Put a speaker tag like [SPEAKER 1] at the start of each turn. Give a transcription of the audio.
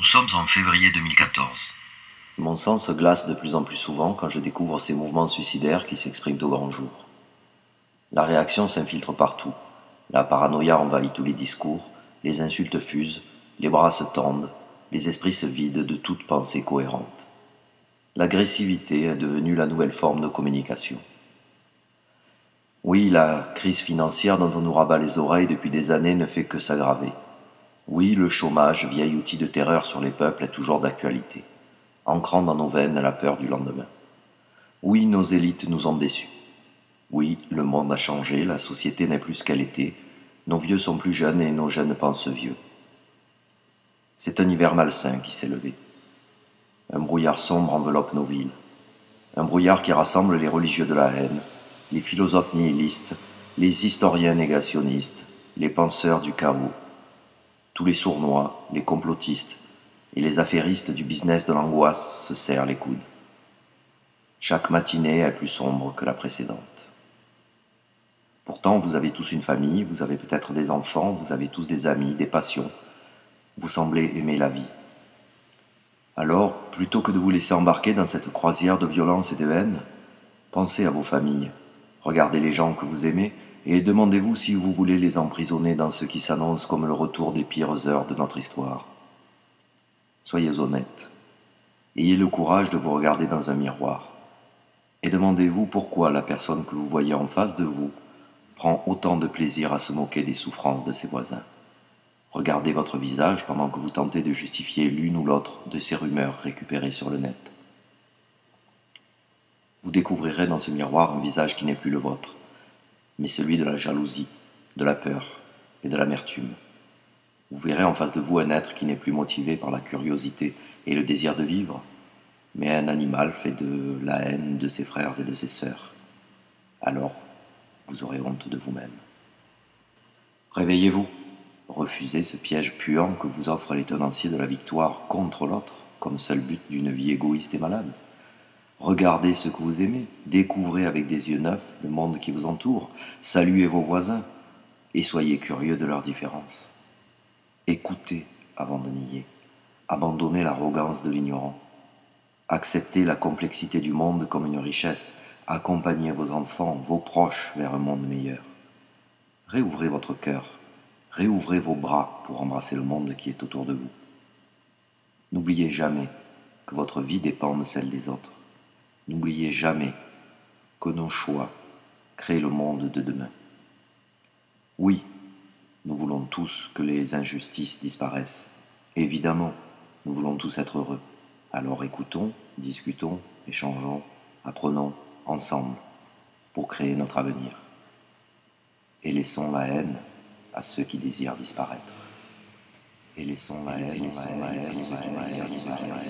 [SPEAKER 1] Nous sommes en février 2014.
[SPEAKER 2] Mon sang se glace de plus en plus souvent quand je découvre ces mouvements suicidaires qui s'expriment au grand jour. La réaction s'infiltre partout. La paranoïa envahit tous les discours, les insultes fusent, les bras se tendent, les esprits se vident de toute pensée cohérente. L'agressivité est devenue la nouvelle forme de communication. Oui, la crise financière dont on nous rabat les oreilles depuis des années ne fait que s'aggraver. Oui, le chômage, vieil outil de terreur sur les peuples, est toujours d'actualité, ancrant dans nos veines la peur du lendemain. Oui, nos élites nous ont déçus. Oui, le monde a changé, la société n'est plus ce qu'elle était, nos vieux sont plus jeunes et nos jeunes pensent vieux. C'est un hiver malsain qui s'est levé. Un brouillard sombre enveloppe nos villes. Un brouillard qui rassemble les religieux de la haine, les philosophes nihilistes, les historiens négationnistes, les penseurs du chaos, tous les sournois, les complotistes et les affairistes du business de l'angoisse se serrent les coudes. Chaque matinée est plus sombre que la précédente. Pourtant, vous avez tous une famille, vous avez peut-être des enfants, vous avez tous des amis, des passions. Vous semblez aimer la vie. Alors, plutôt que de vous laisser embarquer dans cette croisière de violence et de haine, pensez à vos familles, regardez les gens que vous aimez et demandez-vous si vous voulez les emprisonner dans ce qui s'annonce comme le retour des pires heures de notre histoire. Soyez honnêtes. Ayez le courage de vous regarder dans un miroir. Et demandez-vous pourquoi la personne que vous voyez en face de vous prend autant de plaisir à se moquer des souffrances de ses voisins. Regardez votre visage pendant que vous tentez de justifier l'une ou l'autre de ces rumeurs récupérées sur le net. Vous découvrirez dans ce miroir un visage qui n'est plus le vôtre, mais celui de la jalousie, de la peur et de l'amertume. Vous verrez en face de vous un être qui n'est plus motivé par la curiosité et le désir de vivre, mais un animal fait de la haine de ses frères et de ses sœurs. Alors, vous aurez honte de vous-même. Réveillez-vous. Refusez ce piège puant que vous offre les tenanciers de la victoire contre l'autre, comme seul but d'une vie égoïste et malade. Regardez ce que vous aimez, découvrez avec des yeux neufs le monde qui vous entoure, saluez vos voisins et soyez curieux de leurs différences. Écoutez avant de nier, abandonnez l'arrogance de l'ignorant. Acceptez la complexité du monde comme une richesse, accompagnez vos enfants, vos proches vers un monde meilleur. Réouvrez votre cœur. Réouvrez vos bras pour embrasser le monde qui est autour de vous. N'oubliez jamais que votre vie dépend de celle des autres. N'oubliez jamais que nos choix créent le monde de demain. Oui, nous voulons tous que les injustices disparaissent. Évidemment, nous voulons tous être heureux. Alors écoutons, discutons, échangeons, apprenons ensemble pour créer notre avenir. Et laissons la haine à ceux qui désirent disparaître. Et laissons la haine à ceux qui désirent disparaître.